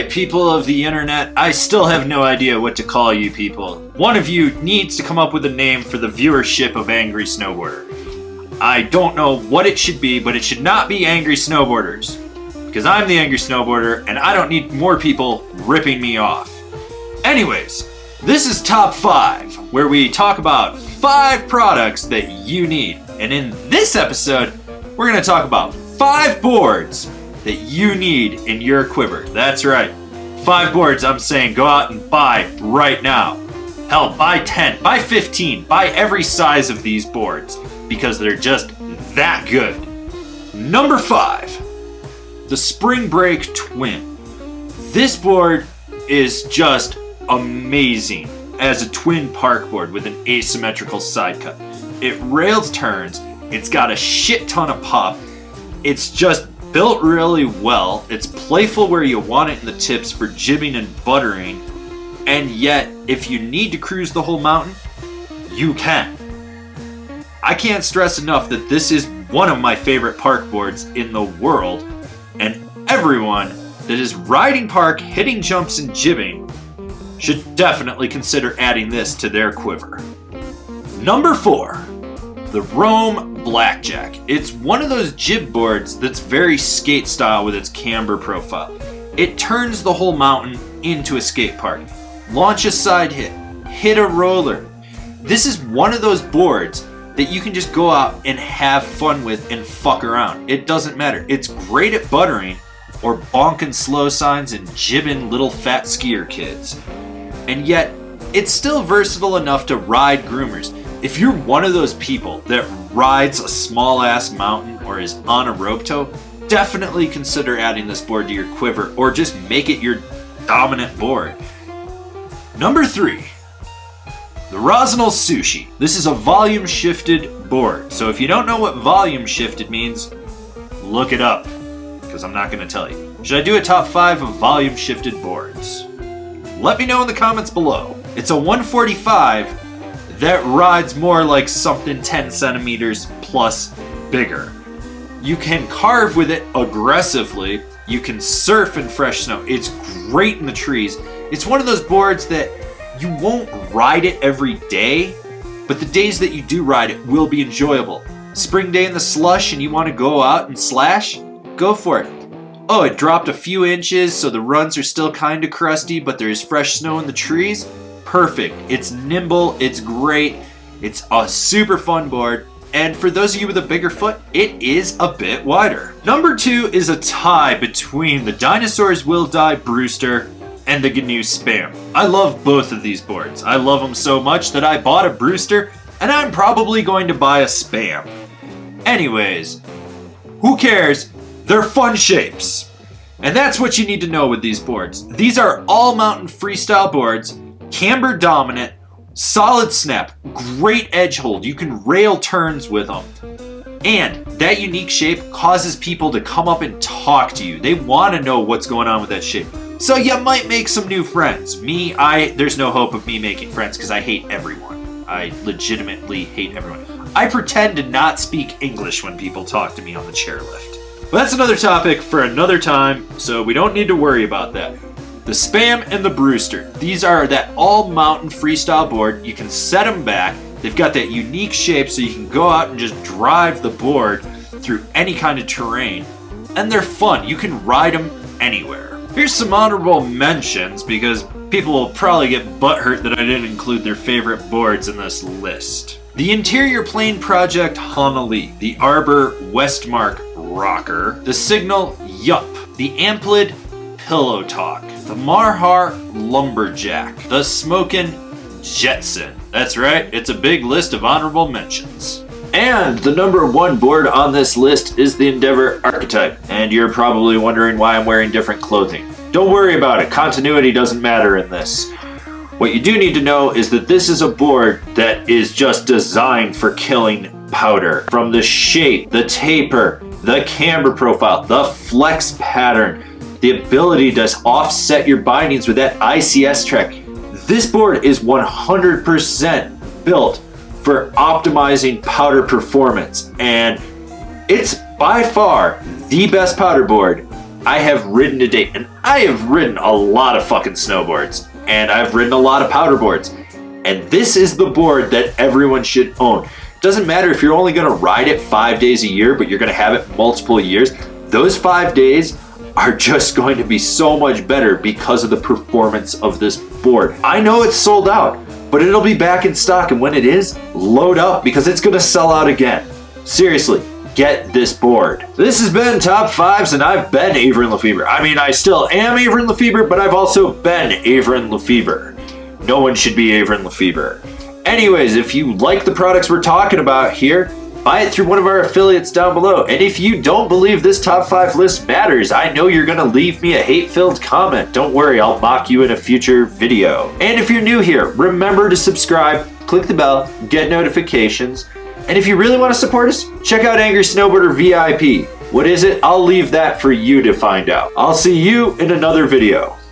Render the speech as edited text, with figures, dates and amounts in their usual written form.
Alright, people of the internet, I still have no idea what to call you people. One of you needs to come up with a name for the viewership of Angry Snowboarder. I don't know what it should be, but it should not be Angry Snowboarders. Because I'm the Angry Snowboarder, and I don't need more people ripping me off. Anyways, this is Top 5, where we talk about 5 products that you need. And in this episode, we're going to talk about 5 boards that you need in your quiver. That's right. 5 boards I'm saying go out and buy right now. Hell, buy 10, buy 15, buy every size of these boards because they're just that good. Number 5, the Springbreak Twin. This board is just amazing as a twin park board with an asymmetrical side cut. It rails turns, it's got a shit ton of pop, it's just built really well, it's playful where you want it in the tips for jibbing and buttering, and yet if you need to cruise the whole mountain, you can. I can't stress enough that this is one of my favorite park boards in the world, and everyone that is riding park, hitting jumps, and jibbing should definitely consider adding this to their quiver. Number 4, the Rome Blackjack. It's one of those jib boards that's very skate style with its camber profile. It turns the whole mountain into a skate park. Launch a side hit a roller. This is one of those boards that you can just go out and have fun with and fuck around. It doesn't matter. It's great at buttering or bonking slow signs and jibbing little fat skier kids. And yet, it's still versatile enough to ride groomers. If you're one of those people that rides a small ass mountain or is on a rope tow, definitely consider adding this board to your quiver or just make it your dominant board. Number 3, the ROSSIGNOL Sushi. This is a volume shifted board. So if you don't know what volume shifted means, look it up, because I'm not going to tell you. Should I do a top 5 of volume shifted boards? Let me know in the comments below. It's a 145 that rides more like something 10 centimeters plus bigger. You can carve with it aggressively. You can surf in fresh snow. It's great in the trees. It's one of those boards that you won't ride it every day, but the days that you do ride it will be enjoyable. Spring day in the slush and you want to go out and slash? Go for it. Oh, it dropped a few inches, so the runs are still kind of crusty, but there's fresh snow in the trees. Perfect. It's nimble, it's great, it's a super fun board, and for those of you with a bigger foot, it is a bit wider. Number 2 is a tie between the Dinosaurs Will Die Brewster and the GNU Spam. I love both of these boards. I love them so much that I bought a Brewster, and I'm probably going to buy a Spam. Anyways, who cares? They're fun shapes. And that's what you need to know with these boards. These are all mountain freestyle boards, camber dominant, solid snap, great edge hold. You can rail turns with them. And that unique shape causes people to come up and talk to you. They want to know what's going on with that shape. So you might make some new friends. There's no hope of me making friends because I hate everyone. I legitimately hate everyone. I pretend to not speak English when people talk to me on the chairlift. But that's another topic for another time, so we don't need to worry about that. The Spam and the Brewster. These are that all-mountain freestyle board. You can set them back. They've got that unique shape so you can go out and just drive the board through any kind of terrain. And they're fun. You can ride them anywhere. Here's some honorable mentions because people will probably get butthurt that I didn't include their favorite boards in this list. The Interior Plane Project Honolulu, the Arbor Westmark Rocker, the Signal Yup, the Amplid Pillow Talk, the Marhar Lumberjack, the Smokin' Jetson. That's right, it's a big list of honorable mentions. And the number 1 board on this list is the Endeavor Archetype, and you're probably wondering why I'm wearing different clothing. Don't worry about it, continuity doesn't matter in this. What you do need to know is that this is a board that is just designed for killing powder. From the shape, the taper, the camber profile, the flex pattern, the ability to offset your bindings with that ICS track. This board is 100% built for optimizing powder performance, and it's by far the best powder board I have ridden to date, and I have ridden a lot of fucking snowboards, and I've ridden a lot of powder boards, and this is the board that everyone should own. Doesn't matter if you're only gonna ride it 5 days a year, but you're gonna have it multiple years. Those 5 days are just going to be so much better because of the performance of this board. I know it's sold out, but it'll be back in stock, and when it is, load up because it's gonna sell out again. Seriously, get this board. This has been Top 5s, and I've been Avran LeFeber. I mean, I still am Avran LeFeber, but I've also been Avran LeFeber. No one should be Avran LeFeber. Anyways, if you like the products we're talking about here, buy it through one of our affiliates down below. And if you don't believe this top 5 list matters, I know you're gonna leave me a hate-filled comment. Don't worry, I'll mock you in a future video. And if you're new here, remember to subscribe, click the bell, get notifications. And if you really want to support us, check out Angry Snowboarder VIP. What is it? I'll leave that for you to find out. I'll see you in another video.